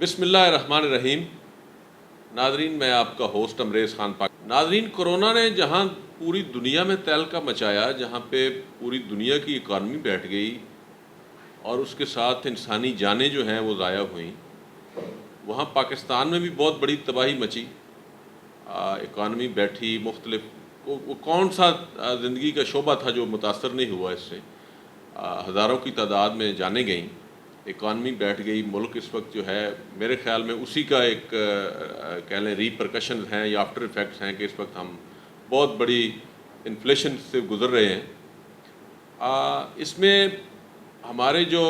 بسم اللہ الرحمن الرحیم۔ ناظرین، میں آپ کا ہوسٹ امریز خان پاک۔ ناظرین، کورونا نے جہاں پوری دنیا میں تہلکہ مچایا، جہاں پہ پوری دنیا کی اکانومی بیٹھ گئی اور اس کے ساتھ انسانی جانیں جو ہیں وہ ضائع ہوئیں، وہاں پاکستان میں بھی بہت بڑی تباہی مچی، اکانومی بیٹھی، مختلف وہ کون سا زندگی کا شعبہ تھا جو متاثر نہیں ہوا اس سے؟ ہزاروں کی تعداد میں جانیں گئیں، اکانومی بیٹھ گئی۔ ملک اس وقت جو ہے میرے خیال میں اسی کا ایک کہہ لیں ریپرکشن ہیں یا آفٹر ایفیکٹس ہیں کہ اس وقت ہم بہت بڑی انفلیشن سے گزر رہے ہیں۔ اس میں ہمارے جو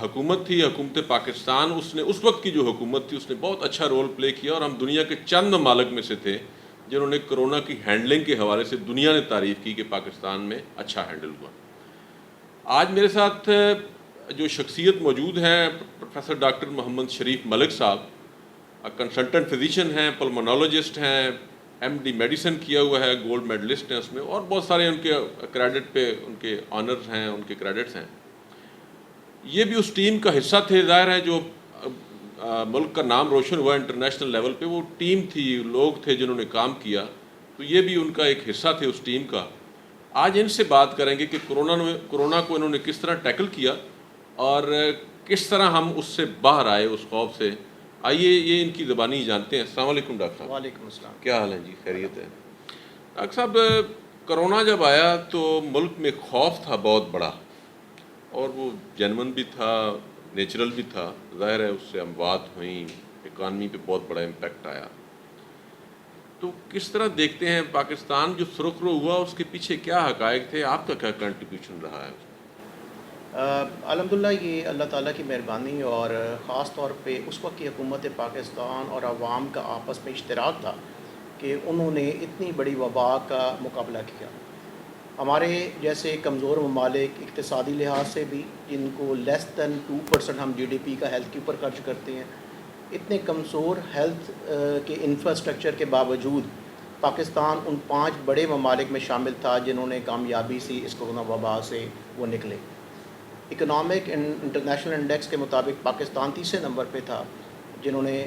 حکومت تھی، حکومت پاکستان، اس وقت کی جو حکومت تھی اس نے بہت اچھا رول پلے کیا، اور ہم دنیا کے چند ممالک میں سے تھے جنہوں نے کرونا کی ہینڈلنگ کے حوالے سے دنیا نے تعریف کی کہ پاکستان میں اچھا ہینڈل ہوا۔ آج میرے ساتھ جو شخصیت موجود ہیں، پروفیسر ڈاکٹر محمد شریف ملک صاحب، کنسلٹنٹ فزیشین ہیں، پلمونالوجسٹ ہیں، ایم ڈی میڈیسن کیا ہوا ہے، گولڈ میڈلسٹ ہیں اس میں، اور بہت سارے ان کے کریڈٹ پہ ان کے آنرز ہیں، ان کے کریڈٹس ہیں۔ یہ بھی اس ٹیم کا حصہ تھے، ظاہر ہے جو ملک کا نام روشن ہوا انٹرنیشنل لیول پہ، وہ ٹیم تھی، لوگ تھے جنہوں نے کام کیا، تو یہ بھی ان کا ایک حصہ تھے اس ٹیم کا۔ آج ان سے بات کریں گے کہ کرونا کو انہوں نے کس طرح ٹیکل کیا اور کس طرح ہم اس سے باہر آئے، اس خوف سے۔ آئیے یہ ان کی زبانی جانتے ہیں۔ السلام علیکم ڈاکٹر صاحب۔ وعلیکم السلام۔ کیا حال ہے جی؟ خیریت ہے؟ ڈاکٹر صاحب، کرونا جب آیا تو ملک میں خوف تھا بہت بڑا، اور وہ جینون بھی تھا، نیچرل بھی تھا، ظاہر ہے اس سے اموات ہوئیں، اکانومی پہ بہت بڑا امپیکٹ آیا۔ تو کس طرح دیکھتے ہیں پاکستان جو سرخ رو ہوا، اس کے پیچھے کیا حقائق تھے؟ آپ کا کیا کنٹریبیوشن رہا ہے؟ الحمدللہ یہ اللہ تعالیٰ کی مہربانی اور خاص طور پہ اس وقت کی حکومت پاکستان اور عوام کا آپس میں اشتراک تھا کہ انہوں نے اتنی بڑی وبا کا مقابلہ کیا۔ ہمارے جیسے کمزور ممالک اقتصادی لحاظ سے بھی، جن کو لیس دین 2% ہم GDP کا ہیلتھ کے اوپر خرچ کرتے ہیں، اتنے کمزور ہیلتھ کے انفراسٹرکچر کے باوجود پاکستان ان 5 بڑے ممالک میں شامل تھا جنہوں نے کامیابی سے اس کورونا وبا سے وہ نکلے۔ اکنامک انٹرنیشنل انڈیکس کے مطابق پاکستان 3 نمبر پہ تھا جنہوں نے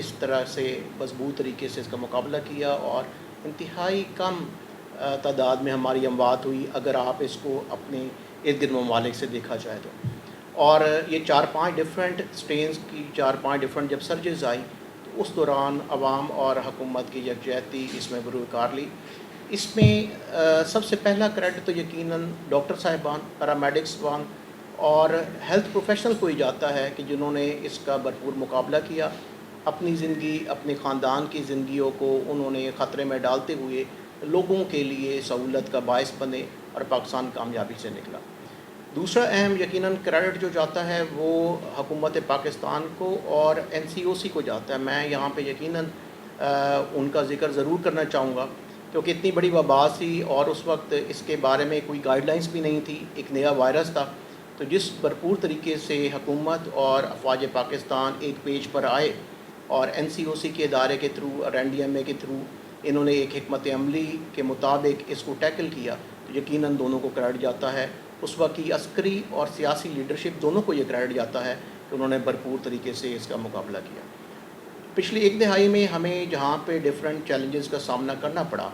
اس طرح سے مضبوط طریقے سے اس کا مقابلہ کیا، اور انتہائی کم تعداد میں ہماری اموات ہوئی اگر آپ اس کو اپنے ارد گرد ممالک سے دیکھا جائے تو۔ اور یہ 4-5 ڈفرینٹ سٹرینز کی 4-5 ڈفرینٹ جب سرجز آئی تو اس دوران عوام اور حکومت کی یکجہتی اس میں بروکار لی۔ اس میں سب سے پہلا کریڈٹ تو یقیناً ڈاکٹر صاحبان، پیرامیڈکس وان اور ہیلتھ پروفیشنل کو ہی جاتا ہے کہ جنہوں نے اس کا بھرپور مقابلہ کیا، اپنی زندگی، اپنے خاندان کی زندگیوں کو انہوں نے خطرے میں ڈالتے ہوئے لوگوں کے لیے سہولت کا باعث بنے اور پاکستان کامیابی سے نکلا۔ دوسرا اہم یقیناً کریڈٹ جو جاتا ہے وہ حکومت پاکستان کو اور NCOC کو جاتا ہے۔ میں یہاں پہ یقیناً ان کا ذکر ضرور کرنا چاہوں گا، کیونکہ اتنی بڑی وبا تھی اور اس وقت اس کے بارے میں کوئی گائیڈ لائنس بھی نہیں تھی، ایک نیا وائرس تھا، تو جس بھرپور طریقے سے حکومت اور افواج پاکستان ایک پیج پر آئے اور NCOC کے ادارے کے تھرو اور NDMA کے تھرو انہوں نے ایک حکمت عملی کے مطابق اس کو ٹیکل کیا، تو یقیناً دونوں کو کریڈٹ جاتا ہے۔ اس وقت کی عسکری اور سیاسی لیڈرشپ دونوں کو یہ کریڈٹ جاتا ہے کہ انہوں نے بھرپور طریقے سے اس کا مقابلہ کیا۔ پچھلی 1 دہائی میں ہمیں جہاں پہ ڈیفرنٹ چیلنجز کا سامنا کرنا پڑا،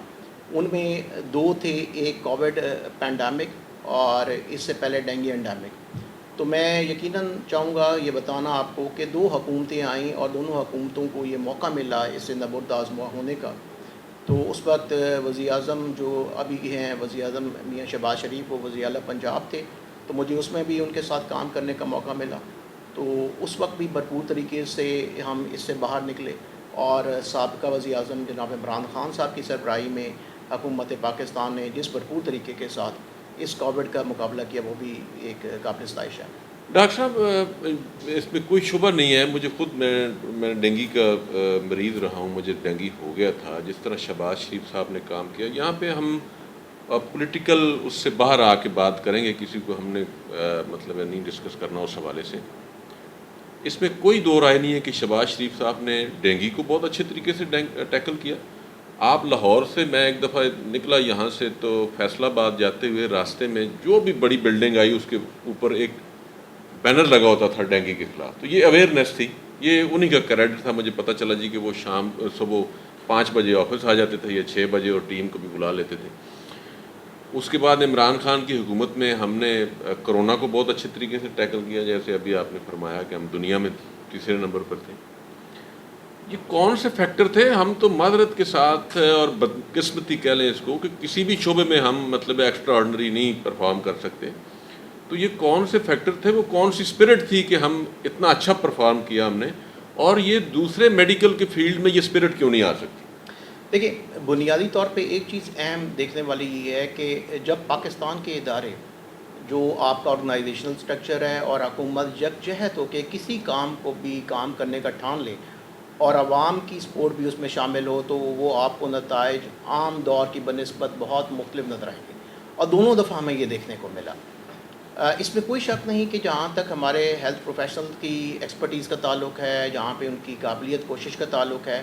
ان میں 2 تھے، ایک کووڈ پینڈیمک اور اس سے پہلے ڈینگی انڈیمک۔ تو میں یقیناً چاہوں گا یہ بتانا آپ کو کہ 2 حکومتیں آئیں اور دونوں حکومتوں کو یہ موقع ملا اس سے نبرد آزما ہونے کا۔ تو اس وقت وزیر اعظم جو ابھی ہیں، وزیر اعظم میاں شہباز شریف، وہ وزیر اعلیٰ پنجاب تھے، تو مجھے اس میں بھی ان کے ساتھ کام کرنے کا موقع ملا۔ تو اس وقت بھی بھرپور طریقے سے ہم اس سے باہر نکلے، اور سابقہ وزیر اعظم جناب عمران خان صاحب کی سربراہی میں حکومت پاکستان نے جس بھرپور طریقے کے ساتھ اس کووڈ کا مقابلہ کیا، وہ بھی ایک قابل ستائش ہے۔ ڈاکٹر صاحب، اس میں کوئی شبہ نہیں ہے، مجھے خود میں ڈینگی کا مریض رہا ہوں، مجھے ڈینگی ہو گیا تھا۔ جس طرح شہباز شریف صاحب نے کام کیا، یہاں پہ ہم پولیٹیکل اس سے باہر آ کے بات کریں گے، کسی کو ہم نے مطلب نہیں ڈسکس کرنا اس حوالے سے۔ اس میں کوئی دو رائے نہیں ہے کہ شہباز شریف صاحب نے ڈینگی کو بہت اچھے طریقے سے ٹیکل کیا۔ آپ لاہور سے، میں ایک دفعہ نکلا یہاں سے تو فیصل آباد جاتے ہوئے راستے میں جو بھی بڑی بلڈنگ آئی اس کے اوپر ایک بینر لگا ہوتا تھا ڈینگی کے خلاف، تو یہ اویئرنیس تھی یہ انہی کا کریڈٹ تھا. مجھے پتہ چلا جی کہ وہ شام صبح 5 بجے آفس آ جاتے تھے یا 6 بجے اور ٹیم کو بھی بلا لیتے تھے. اس کے بعد عمران خان کی حکومت میں ہم نے کرونا کو بہت اچھے طریقے سے ٹیکل کیا، جیسے ابھی آپ نے فرمایا کہ ہم دنیا میں تیسرے نمبر پر تھے. یہ کون سے فیکٹر تھے؟ ہم تو معذرت کے ساتھ اور بدقسمتی کہہ لیں اس کو کہ کسی بھی شعبے میں ہم مطلب ایکسٹرا آرڈنری نہیں پرفارم کر سکتے. تو یہ کون سے فیکٹر تھے، وہ کون سی اسپرٹ تھی کہ ہم اتنا اچھا پرفارم کیا ہم نے، اور یہ دوسرے میڈیکل کے فیلڈ میں یہ اسپرٹ کیوں نہیں آ سکتی؟ دیکھیں، بنیادی طور پہ ایک چیز اہم دیکھنے والی یہ ہے کہ جب پاکستان کے ادارے جو آپ کا آرگنائزیشنل سٹرکچر ہے اور حکومت یکجہت ہو کے کسی کام کو بھی کام کرنے کا ٹھان لے اور عوام کی سپورٹ بھی اس میں شامل ہو، تو وہ آپ کو نتائج عام دور کی بنسبت بہت مختلف نظر آئیں گے، اور دونوں دفعہ ہمیں یہ دیکھنے کو ملا. اس میں کوئی شک نہیں کہ جہاں تک ہمارے ہیلتھ پروفیشنل کی ایکسپرٹیز کا تعلق ہے، جہاں پہ ان کی قابلیت کوشش کا تعلق ہے،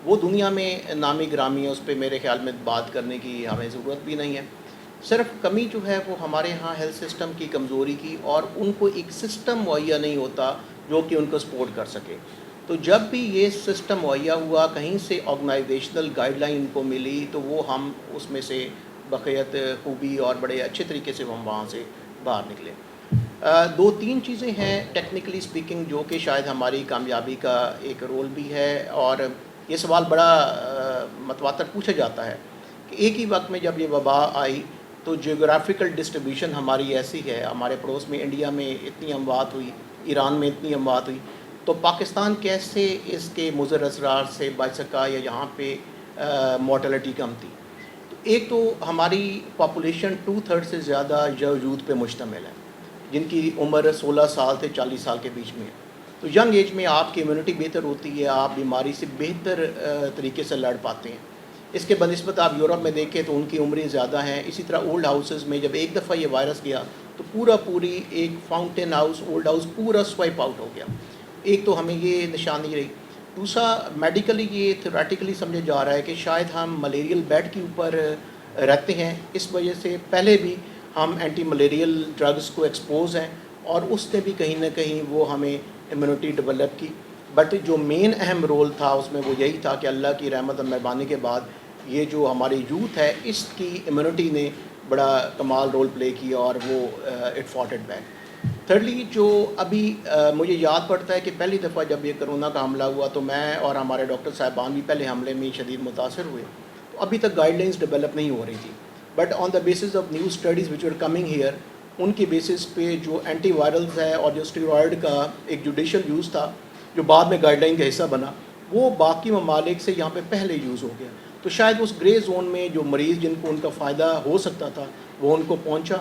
وہ دنیا میں نامی گرامی ہے. اس پہ میرے خیال میں بات کرنے کی ہمیں ضرورت بھی نہیں ہے. صرف کمی جو ہے وہ ہمارے ہاں ہیلتھ سسٹم کی کمزوری کی، اور ان کو ایک سسٹم مہیا نہیں ہوتا جو کہ ان کو سپورٹ کر سکے. تو جب بھی یہ سسٹم مہیا ہوا، کہیں سے آرگنائزیشنل گائیڈ لائن ان کو ملی، تو وہ ہم اس میں سے بقیت خوبی اور بڑے اچھے طریقے سے ہم وہاں سے باہر نکلے. 2-3 چیزیں ہیں ٹیکنیکلی سپیکنگ جو کہ شاید ہماری کامیابی کا ایک رول بھی ہے. اور یہ سوال بڑا متواتر پوچھا جاتا ہے کہ ایک ہی وقت میں جب یہ وبا آئی تو جیوگرافیکل ڈسٹریبیوشن ہماری ایسی ہے، ہمارے پڑوس میں انڈیا میں اتنی اموات ہوئی، ایران میں اتنی اموات ہوئی، تو پاکستان کیسے اس کے مضر اثرات سے بچ سکا یا یہاں پہ مورٹلٹی کم تھی؟ ایک تو ہماری پاپولیشن 2/3 سے زیادہ یوتھ پہ مشتمل ہے، جن کی عمر 16 سال سے 40 سال کے بیچ میں ہے. تو ینگ ایج میں آپ کی امیونٹی بہتر ہوتی ہے، آپ بیماری سے بہتر طریقے سے لڑ پاتے ہیں. اس کے بنسبت آپ یورپ میں دیکھیں تو ان کی عمریں زیادہ ہیں. اسی طرح اولڈ ہاؤسز میں جب ایک دفعہ یہ وائرس گیا تو پوری ایک فاؤنٹین ہاؤس، اولڈ ہاؤس پورا سوائپ آؤٹ ہو گیا. ایک تو ہمیں یہ نشانی رہی. دوسرا، میڈیکلی یہ تھیوریٹیکلی سمجھا جا رہا ہے کہ شاید ہم ملیریل بیڈ کے اوپر رہتے ہیں، اس وجہ سے پہلے بھی ہم اینٹی ملیریل ڈرگز کو ایکسپوز ہیں، اور اس نے بھی کہیں نہ کہیں وہ ہمیں امیونٹی ڈیولپ کی. بٹ جو مین اہم رول تھا اس میں وہ یہی تھا کہ اللہ کی رحمت اور مہربانی کے بعد یہ جو ہماری یوتھ ہے اس کی امیونٹی نے بڑا کمال رول پلے کیا، اور وہ it fought it back. Thirdly, جو ابھی مجھے یاد پڑتا ہے کہ پہلی دفعہ جب یہ کرونا کا حملہ ہوا تو میں اور ہمارے ڈاکٹر صاحبان بھی پہلے حملے میں شدید متاثر ہوئے. تو ابھی تک گائیڈ لائنس ڈیولپ نہیں ہو رہی تھی، but on the basis of new studies which are coming here, ان کی بیسس پہ جو اینٹی وائرلز ہے اور جو اسٹیرائڈ کا ایک جوڈیشل یوز تھا جو بعد میں گائیڈ لائن کا حصہ بنا، وہ باقی ممالک سے یہاں پہ پہلے یوز ہو گیا. تو شاید اس گرے زون میں جو مریض جن کو ان کا فائدہ ہو سکتا تھا وہ ان کو پہنچا.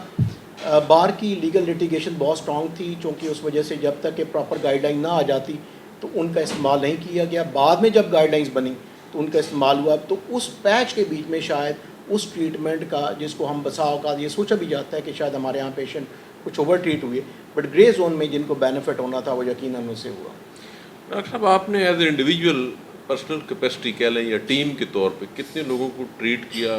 بار کی لیگل لیٹیگیشن بہت سٹرونگ تھی، چونکہ اس وجہ سے جب تک کہ پراپر گائیڈ لائن نہ آ جاتی تو ان کا استعمال نہیں کیا گیا. بعد میں جب گائیڈ لائنس بنی تو ان کا استعمال ہوا. تو اس پیچ کے بیچ میں شاید اس ٹریٹمنٹ کا، جس کو ہم بسا اوقات یہ سوچا بھی جاتا ہے کہ شاید ہمارے یہاں پیشنٹ کچھ اوور ٹریٹ ہوئے، بٹ گرے زون میں جن کو بینیفٹ ہونا تھا وہ یقیناً اس سے ہوا. ڈاکٹر صاحب، آپ نے as a individual personal capacity کہہ لیں یا ٹیم کے طور پہ کتنے لوگوں کو ٹریٹ کیا،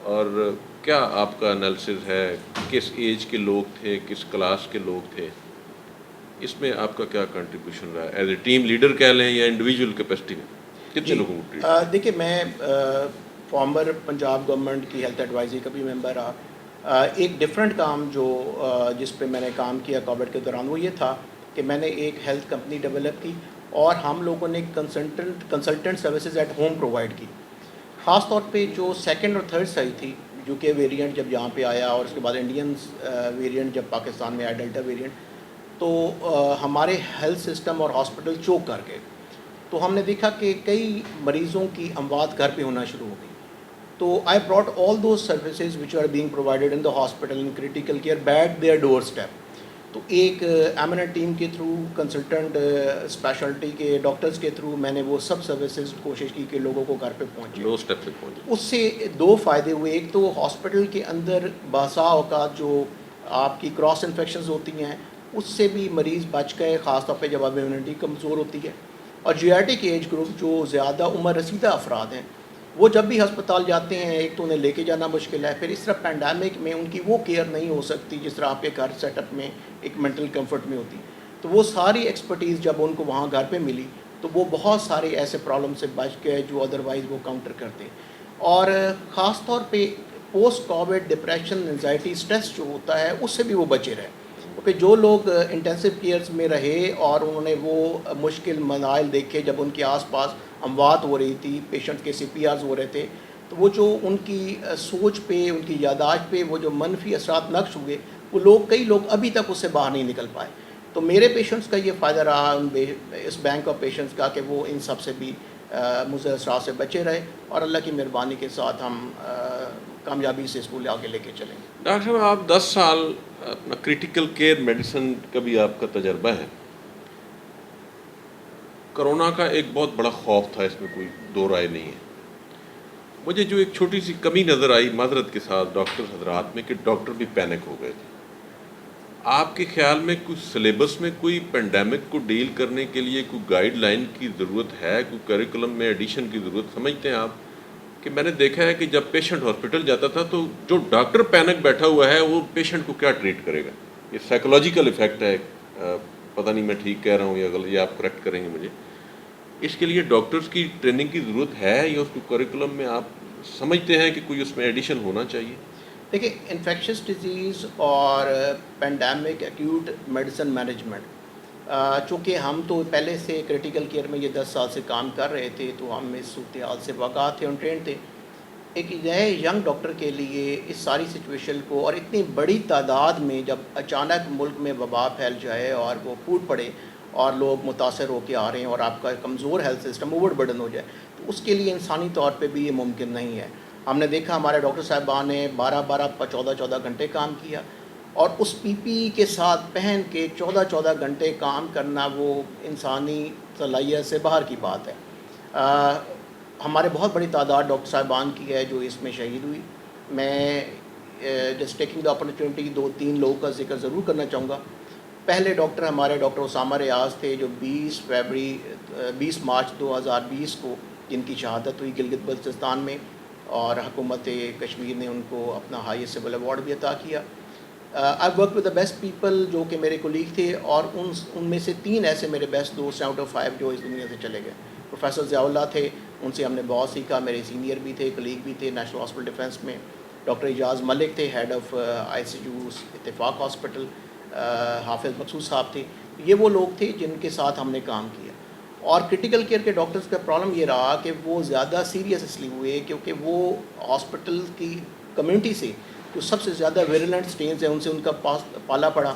اور کیا آپ کا انالیسز ہے؟ کس ایج کے لوگ تھے، کس کلاس کے لوگ تھے؟ اس میں آپ کا کیا کنٹریبیوشن رہا ہے ایز اے ٹیم لیڈر کہہ لیں یا انڈیویجول کیپیسٹی میں؟ کتنے لوگوں کو ٹریٹ؟ دیکھیے، میں فارمر پنجاب گورنمنٹ کی ہیلتھ ایڈوائزری کا بھی ممبر رہا. ایک ڈفرینٹ کام جو جس پہ میں نے کام کیا کووڈ کے دوران وہ یہ تھا کہ میں نے ایک ہیلتھ کمپنی ڈیولپ کی، اور ہم لوگوں نے consultant services at home provide کی. خاص طور پہ جو سیکنڈ اور تھرڈ صحیح تھی، جو کہ ویریئنٹ جب یہاں پہ آیا اور اس کے بعد انڈین ویریئنٹ جب پاکستان میں آیا، ڈیلٹا ویریئنٹ، تو ہمارے ہیلتھ سسٹم اور ہاسپٹل چوک کر گئے. تو ہم نے دیکھا کہ کئی مریضوں کی اموات گھر پہ ہونا شروع ہو گئی. تو I brought all those services which are being provided in the hospital in critical care back their doorstep. تو ایک ایمننٹ ٹیم کے تھرو، کنسلٹنٹ اسپیشلٹی کے ڈاکٹرز کے تھرو میں نے وہ سب سروسز کوشش کی کہ لوگوں کو گھر پہ پہنچے. لو اسٹیپ پہ پہنچے. اس سے 2 فائدے ہوئے. ایک تو ہاسپٹل کے اندر باسا اوقات جو آپ کی کراس انفیکشنز ہوتی ہیں اس سے بھی مریض بچ گئے، خاص طور پہ جب اب امیونٹی کمزور ہوتی ہے. اور جیاٹک ایج گروپ جو زیادہ عمر رسیدہ افراد ہیں، وہ جب بھی ہسپتال جاتے ہیں ایک تو انہیں لے کے جانا مشکل ہے، پھر اس طرح پینڈیمک میں ان کی وہ کیئر نہیں ہو سکتی جس طرح آپ کے گھر سیٹ اپ میں ایک مینٹل کمفرٹ میں ہوتی. تو وہ ساری ایکسپرٹیز جب ان کو وہاں گھر پہ ملی تو وہ بہت سارے ایسے پرابلم سے بچ گئے جو ادروائز وہ کاؤنٹر کرتے. اور خاص طور پہ post Covid depression anxiety stress جو ہوتا ہے اس سے بھی وہ بچے رہے, کیونکہ جو لوگ انٹینسو کیئرز میں رہے اور انہوں نے وہ مشکل مسائل دیکھے جب ان کے آس پاس اموات ہو رہی تھی, پیشنٹ کے CPRs ہو رہے تھے, تو وہ جو ان کی سوچ پہ, ان کی یادداشت پہ وہ جو منفی اثرات نقش ہوئے, وہ کئی لوگ ابھی تک اس سے باہر نہیں نکل پائے. تو میرے پیشنٹس کا یہ فائدہ رہا اس بینک آف پیشنٹس کا کہ وہ ان سب سے بھی مضر اثرات سے بچے رہے, اور اللہ کی مہربانی کے ساتھ ہم کامیابی سے اس کو آگے لے کے چلیں. ڈاکٹر صاحب, آپ 10 سال اپنا کریٹیکل کیئر میڈیسن کا بھی آپ کا تجربہ ہے. کرونا کا ایک بہت بڑا خوف تھا, اس میں کوئی دو رائے نہیں ہے. مجھے جو ایک چھوٹی سی کمی نظر آئی معذرت کے ساتھ ڈاکٹر حضرات میں, کہ ڈاکٹر بھی پینک ہو گئے تھے. آپ کے خیال میں کچھ سلیبس میں کوئی پینڈیمک کو ڈیل کرنے کے لیے کوئی گائیڈ لائن کی ضرورت ہے, کوئی کریکولم میں ایڈیشن کی ضرورت سمجھتے ہیں آپ؟ کہ میں نے دیکھا ہے کہ جب پیشنٹ ہاسپٹل جاتا تھا تو جو ڈاکٹر پینک بیٹھا ہوا ہے وہ پیشنٹ کو کیا ٹریٹ کرے گا. یہ سائیکولوجیکل ایفیکٹ ہے, پتہ نہیں میں ٹھیک کہہ رہا ہوں یا غلط, یہ آپ کریکٹ کریں گے مجھے. اس کے لیے ڈاکٹرز کی ٹریننگ کی ضرورت ہے یا اس کو کریکولم میں آپ سمجھتے ہیں کہ کوئی اس میں ایڈیشن ہونا چاہیے؟ دیکھیں, انفیکشس ڈیزیز اور پینڈیمک ایکیوٹ میڈیسن مینجمنٹ, چونکہ ہم تو پہلے سے کریٹیکل کیئر میں یہ 10 سال سے کام کر رہے تھے تو ہم اس صورتحال سے واقع تھے, ٹرینڈ تھے. ایک نئے ینگ ڈاکٹر کے لیے اس ساری سچویشن کو, اور اتنی بڑی تعداد میں جب اچانک ملک میں وبا پھیل جائے اور وہ پھوٹ پڑے اور لوگ متاثر ہو کے آ رہے ہیں اور آپ کا کمزور ہیلتھ سسٹم اوور برڈن ہو جائے, تو اس کے لیے انسانی طور پہ بھی یہ ممکن نہیں ہے. ہم نے دیکھا ہمارے ڈاکٹر صاحبان نے 14 گھنٹے کام کیا, اور اس PPE کے ساتھ پہن کے 14 گھنٹے کام کرنا وہ انسانی صلاحیت سے باہر کی بات ہے. ہمارے بہت بڑی تعداد ڈاکٹر صاحبان کی ہے جو اس میں شہید ہوئی. میں جسٹ ٹیکنگ دا اپرچونٹی 2-3 لوگوں کا ذکر ضرور کرنا چاہوں گا. پہلے ڈاکٹر ہمارے ڈاکٹر اسامہ ریاض تھے جو 20 مارچ 2020 کو جن کی شہادت ہوئی گلگت بلتستان میں, اور حکومت کشمیر نے ان کو اپنا ہائیسٹ سول ایوارڈ بھی عطا کیا. I work with the best people جو کہ میرے کولیگ تھے, اور ان میں سے 3 ایسے میرے بیسٹ دوست آؤٹ آف 5 جو اس دنیا سے چلے گئے. پروفیسر ضیاء اللہ تھے, ان سے ہم نے بہت سیکھا, میرے سینئر بھی تھے, کولیگ بھی تھے نیشنل ہاسپٹل ڈیفینس میں. ڈاکٹر اعجاز ملک تھے, ہیڈ آف ICU اتفاق ہاسپٹل. حافظ مقصود صاحب تھے. یہ وہ لوگ تھے جن کے ساتھ ہم نے کام کیا. اور کرٹیکل کیئر کے ڈاکٹرز کا پرابلم یہ رہا کہ وہ زیادہ سیریس اس لیے ہوئے کیونکہ وہ ہاسپٹل کی کمیونٹی سے جو سب سے زیادہ ویرولنٹ سٹرینز ہیں ان سے ان کا پالا پڑا,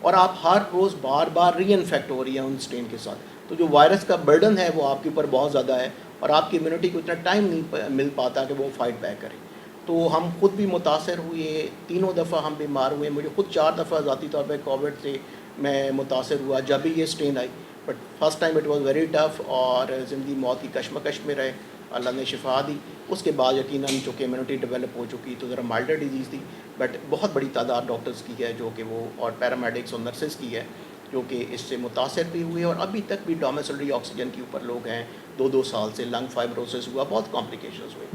اور آپ ہر روز بار بار ری انفیکٹ ہو رہی ہیں ان سٹرین کے ساتھ. تو جو وائرس کا برڈن ہے وہ آپ کے اوپر بہت زیادہ ہے, اور آپ کی امیونٹی کو اتنا ٹائم نہیں مل پاتا کہ وہ فائٹ بیک کرے. تو ہم خود بھی متاثر ہوئے, 3 دفعہ ہم بیمار ہوئے. مجھے خود 4 دفعہ ذاتی طور پہ کووڈ سے میں متاثر ہوا جب بھی یہ strain I. But first time it was very tough, اور زندگی موت کی کشمکش میں رہے. اللہ نے شفا دی. اس کے بعد یقیناً چونکہ امیونٹی ڈیولپ ہو چکی تو ذرا مائلڈر ڈیزیز تھی, بٹ بہت بڑی تعداد ڈاکٹرز کی ہے جو کہ وہ, اور پیرامیڈکس اور نرسز کی ہے جو کہ اس سے متاثر بھی ہوئے, اور ابھی تک بھی ڈومیسلری آکسیجن کے اوپر لوگ ہیں. 2 سال سے لنگ فائبروسس ہوا, بہت کمپلیکیشنز ہوئے.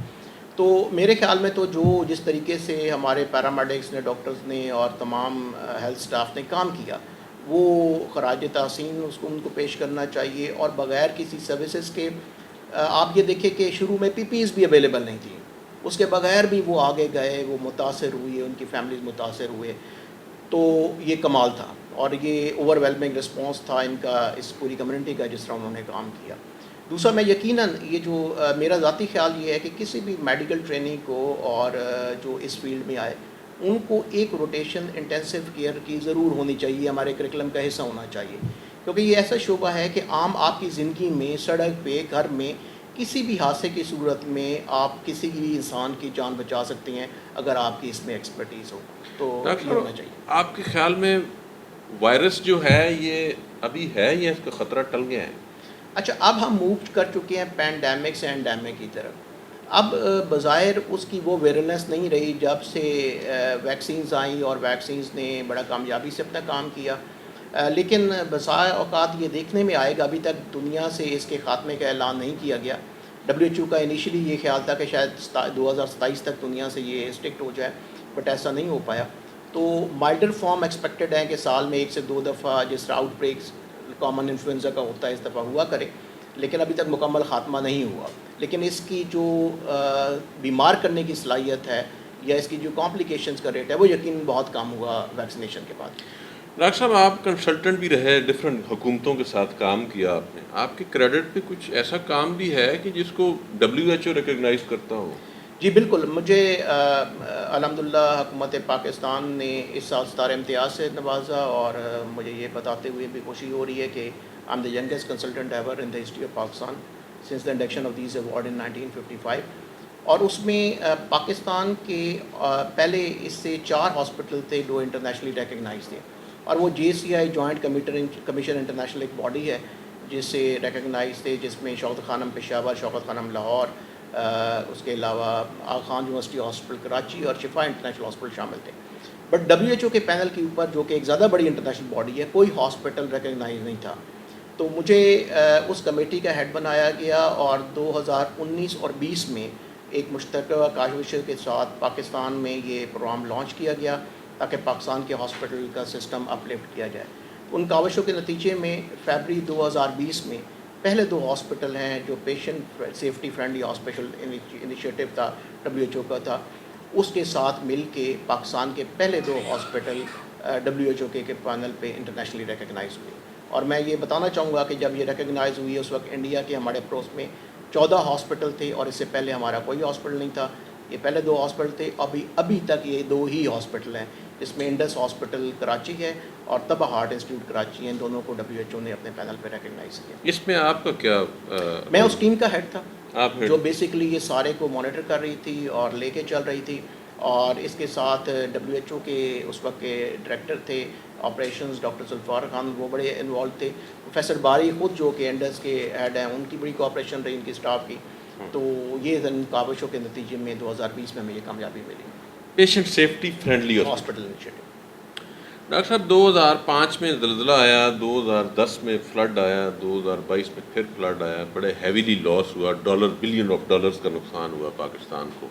تو میرے خیال میں تو جس طریقے سے ہمارے پیرامیڈکس نے, ڈاکٹرز نے اور تمام ہیلتھ سٹاف نے کام کیا وہ خراج تحسین ان کو پیش کرنا چاہیے. اور بغیر کسی سروسز کے, آپ یہ دیکھیں کہ شروع میں PPEs بھی اویلیبل نہیں تھیں, اس کے بغیر بھی وہ آگے گئے, وہ متاثر ہوئے, ان کی فیملیز متاثر ہوئے. تو یہ کمال تھا, اور یہ اوور ویلمنگ رسپانس تھا ان کا, اس پوری کمیونٹی کا, جس طرح انہوں نے کام کیا. دوسرا, میں یقیناً یہ جو میرا ذاتی خیال یہ ہے کہ کسی بھی میڈیکل ٹریننگ کو اور جو اس فیلڈ میں آئے ان کو ایک روٹیشن انٹینسو کیئر کی ضرور ہونی چاہیے, ہمارے کریکلم کا حصہ ہونا چاہیے. کیونکہ یہ ایسا شعبہ ہے کہ عام آپ کی زندگی میں, سڑک پہ, گھر میں, کسی بھی حادثے کی صورت میں آپ کسی بھی انسان کی جان بچا سکتے ہیں اگر آپ کی اس میں ایکسپرٹیز ہو. تو یہ ہونا چاہیے. آپ کے خیال میں وائرس جو ہے یہ ابھی ہے یا اس کا خطرہ ٹل گیا ہے؟ اچھا, اب ہم موو کر چکے ہیں پینڈیمک سے اینڈیمک کی طرف. اب بظاہر اس کی وہ ویرولنس نہیں رہی جب سے ویکسینز آئیں, اور ویکسینز نے بڑا کامیابی سے اپنا کام کیا. لیکن بسا اوقات یہ دیکھنے میں آئے گا, ابھی تک دنیا سے اس کے خاتمے کا اعلان نہیں کیا گیا. WHO کا انیشلی یہ خیال تھا کہ شاید 2027 تک دنیا سے یہ اسٹرکٹ ہو جائے, بٹ ایسا نہیں ہو پایا. تو مائلڈر فارم ایکسپیکٹڈ ہیں کہ سال میں 1 سے 2 دفعہ جس طرح آؤٹ بریکس کامن انفلوئنزا کا ہوتا ہے اس دفعہ ہوا کرے، لیکن ابھی تک مکمل خاتمہ نہیں ہوا. لیکن اس کی جو بیمار کرنے کی صلاحیت ہے یا اس کی جو کمپلیکیشنز کا ریٹ ہے وہ یقیناً بہت کم ہوا ویکسینیشن کے بعد. ڈاکٹر صاحب آپ کنسلٹنٹ بھی رہے، ڈفرینٹ حکومتوں کے ساتھ کام کیا آپ نے، آپ کے کریڈٹ پہ کچھ ایسا کام بھی ہے کہ جس کو WHO ریکگنائز کرتا ہو؟ جی بالکل، مجھے الحمدللہ حکومت پاکستان نے اس سال ستارہ امتیاز سے نوازا، اور مجھے یہ بتاتے ہوئے بھی خوشی ہو رہی ہے کہ I am the youngest consultant ever in the history of Pakistan since the induction of these award in 1955. اور اس میں پاکستان کے پہلے اس سے 4 ہاسپٹل تھے جو انٹرنیشنلی ریکگنائز تھے، اور وہ JCI جوائنٹ کمیشن انٹرنیشنل ایک باڈی ہے جس سے ریکگنائز تھے، جس میں شوکت خانم پشاور، شوکت خانم لاہور، اس کے علاوہ آغا خان یونیورسٹی ہاسپٹل کراچی اور شفا انٹرنیشنل ہاسپٹل شامل تھے. بٹ WHO کے پینل کے اوپر، جو کہ ایک زیادہ بڑی انٹرنیشنل باڈی ہے، کوئی ہاسپٹل ریکگنائز نہیں تھا. تو مجھے اس کمیٹی کا ہیڈ بنایا گیا، اور 2019 اور 20 میں ایک مشترکہ کاوشوں کے ساتھ پاکستان میں یہ پروگرام لانچ کیا گیا تاکہ پاکستان کے ہاسپٹل کا سسٹم اپ لفٹ کیا جائے. ان کاوشوں کے نتیجے میں فیبرری 2020 میں پہلے 2 ہاسپٹل ہیں جو patient safety friendly hospital initiative تھا WHO کا تھا، اس کے ساتھ مل کے پاکستان کے پہلے 2 ہاسپٹل WHO کے پینل پہ انٹرنیشنلی ریکگنائز ہوئے. اور میں یہ بتانا چاہوں گا کہ جب یہ ریکگنائز ہوئی اس وقت انڈیا کے ہمارے پڑوس میں 14 ہاسپٹل تھے، اور اس سے پہلے ہمارا کوئی ہاسپٹل نہیں تھا. یہ پہلے 2 ہاسپٹل تھے. ابھی تک یہ 2 ہی ہاسپٹل ہیں، جس میں انڈس ہاسپٹل کراچی ہے اور طب ہارٹ انسٹیٹیوٹ کراچی ہیں. دونوں کو WHO نے اپنے پینل پہ ریکگنائز کیا. اس میں آپ کا کیا؟ میں اس ٹیم کا ہیڈ تھا آپ جو بیسیکلی یہ سارے کو مانیٹر کر رہی تھی اور لے کے چل رہی تھی. اور اس کے ساتھ WHO کے اس وقت کے ڈائریکٹر تھے آپریشنز ڈاکٹر ذوالفقار خان، وہ بڑے انوالو تھے. پروفیسر باری خود جو کہ انڈس کے ہیڈ ہیں، ان کی بڑی کوآپریشن رہی ان کی اسٹاف کی. تو یہ کاوشوں کے نتیجے میں 2020 میں یہ کامیابی ملی. Patient safety friendly hospital initiative. Doctor صاحب 2005 میں زلزلہ آیا، 2010 میں فلڈ آیا، 2022 میں پھر فلڈ آیا، بڑے ہیویلی لاس ہوا، بلین آف ڈالرز کا نقصان ہوا پاکستان کو.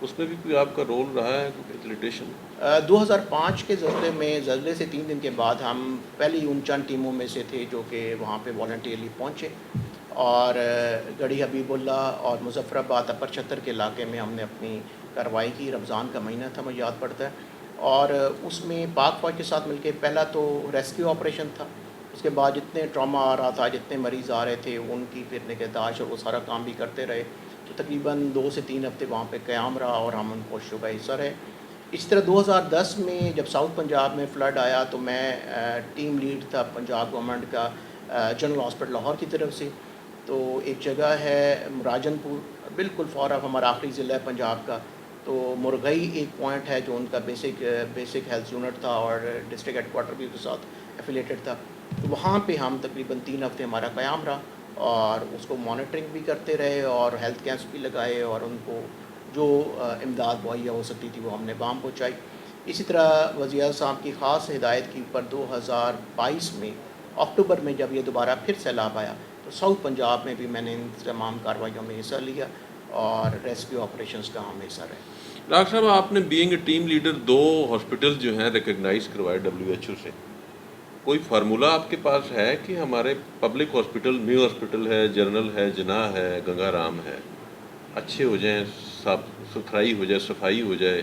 اس میں بھی کوئی آپ کا رول رہا ہے، کوئی فیسیلیٹیشن؟ 2005 کے زلزلے میں، زلزلے سے 3 دن کے بعد ہم پہلی ان چند ٹیموں میں سے تھے جو کہ وہاں پہ والنٹیئرلی پہنچے، اور گڑھی حبیب اللہ اور مظفر آباد اپر چھتر کے علاقے میں ہم نے اپنی کارروائی کی. رمضان کا مہینہ تھا، مجھے یاد پڑتا ہے. اور اس میں پاک فوج کے ساتھ مل کے پہلا تو ریسکیو آپریشن تھا. اس کے بعد جتنے ٹراما آ رہا تھا، جتنے مریض آ رہے تھے، ان کی پھر نگہداشت اور وہ سارا کام بھی کرتے رہے. تو تقریباً 2 سے 3 ہفتے وہاں پہ قیام رہا اور ہم ان کوششوں کا حصہ رہے. اس طرح 2010 میں جب ساؤتھ پنجاب میں فلڈ آیا تو میں ٹیم لیڈ تھا پنجاب گورنمنٹ کا جنرل ہاسپٹل لاہور کی طرف سے. تو ایک جگہ ہے راجن پور، بالکل فار آف ہمارا آخری ضلع ہے پنجاب کا. تو مرغئی ایک پوائنٹ ہے جو ان کا بیسک ہیلتھ یونٹ تھا، اور ڈسٹرکٹ ہیڈ کوارٹر بھی اس کے ساتھ ایفیلیٹڈ تھا. تو وہاں پہ ہم تقریباً 3 ہفتے ہمارا قیام رہا، اور اس کو مانیٹرنگ بھی کرتے رہے اور ہیلتھ کیمپس بھی لگائے، اور ان کو جو امداد مہیا ہو سکتی تھی وہ ہم نے وہاں پہنچائی. اسی طرح وزیر اعظم صاحب کی خاص ہدایت کے اوپر 2022 میں اکتوبر میں جب یہ دوبارہ پھر سیلاب آیا تو ساؤتھ پنجاب میں بھی میں نے ان تمام کارروائیوں میں حصہ لیا اور ریسکیو آپریشنز کا ہم حصہ رہے. ڈاکٹر صاحب آپ نے being a team leader 2 hospital جو ہیں ریکگنائز کروائے WHO سے. کوئی فارمولہ آپ کے پاس ہے کہ ہمارے پبلک ہاسپٹل، نیو ہاسپٹل ہے، جنرل ہے، جناح ہے، گنگا رام ہے، اچھے ہو جائیں، صاف ستھرائی ہو جائے، صفائی ہو جائے،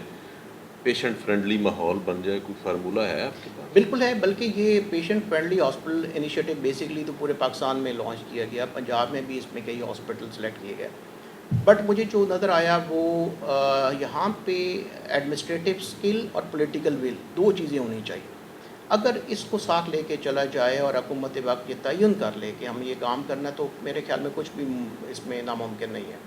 پیشنٹ فرینڈلی ماحول بن جائے؟ کوئی فارمولہ ہے آپ کے پاس؟ بالکل ہے، بلکہ یہ patient friendly hospital initiative basically تو پورے پاکستان میں لانچ کیا گیا. پنجاب میں بھی اس میں کئی ہاسپٹل سلیکٹ کیے گئے. بٹ مجھے جو نظر آیا وہ یہاں پہ ایڈمنسٹریٹو اسکل اور پولیٹیکل ول 2 چیزیں ہونی چاہیے. اگر اس کو ساتھ لے کے چلا جائے اور حکومت وقت یہ تعین کر لے کہ ہم یہ کام کرنا، تو میرے خیال میں کچھ بھی اس میں ناممکن نہیں ہے.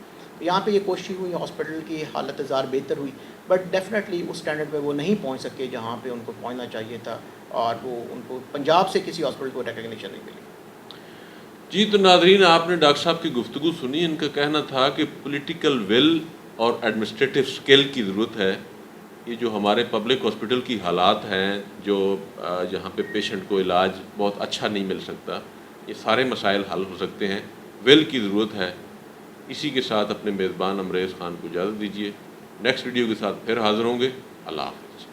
یہاں پہ یہ کوشش ہوئی، ہاسپٹل کی حالت ہزار بہتر ہوئی، بٹ ڈیفینیٹلی اس اسٹینڈرڈ پہ وہ نہیں پہنچ سکے جہاں پہ ان کو پہنچنا چاہیے تھا، اور وہ ان کو پنجاب سے کسی ہاسپٹل کو ریکگنیشن نہیں ملی. جی تو ناظرین، آپ نے ڈاکٹر صاحب کی گفتگو سنی. ان کا کہنا تھا کہ پولیٹیکل ول اور ایڈمنسٹریٹو اسکل کی ضرورت ہے. یہ جو ہمارے پبلک ہاسپٹل کی حالات ہیں، جو جہاں پہ پیشنٹ کو علاج بہت اچھا نہیں مل سکتا، یہ سارے مسائل حل ہو سکتے ہیں. ول کی ضرورت ہے. اسی کے ساتھ اپنے میزبان امریز خان کو اجازت دیجیے. نیکسٹ ویڈیو کے ساتھ پھر حاضر ہوں گے. اللہ حافظ.